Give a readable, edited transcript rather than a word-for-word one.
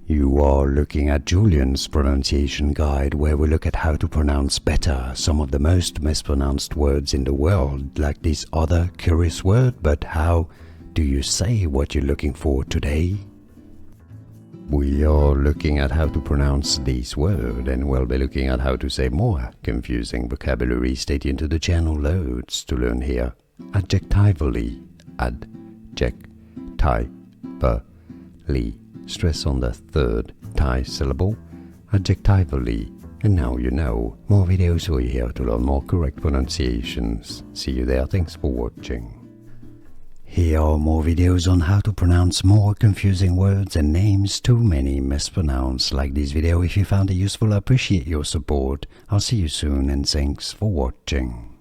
You are looking at Julian's pronunciation guide, where we look at how to pronounce better some of the most mispronounced words in the world, like this other curious word. But how do you say what you're looking for today? We are looking at how to pronounce this word, and we'll be looking at how to say more confusing vocabulary. Stay tuned to the channel, loads to learn here. Adjectivally, adjectively. Stress on the third tie syllable, adjectively. And now you know. More videos for you here to learn more correct pronunciations. See you there. Thanks for watching. Here are more videos on how to pronounce more confusing words and names too many mispronounced. Like this video if you found it useful. I appreciate your support. I'll see you soon and thanks for watching.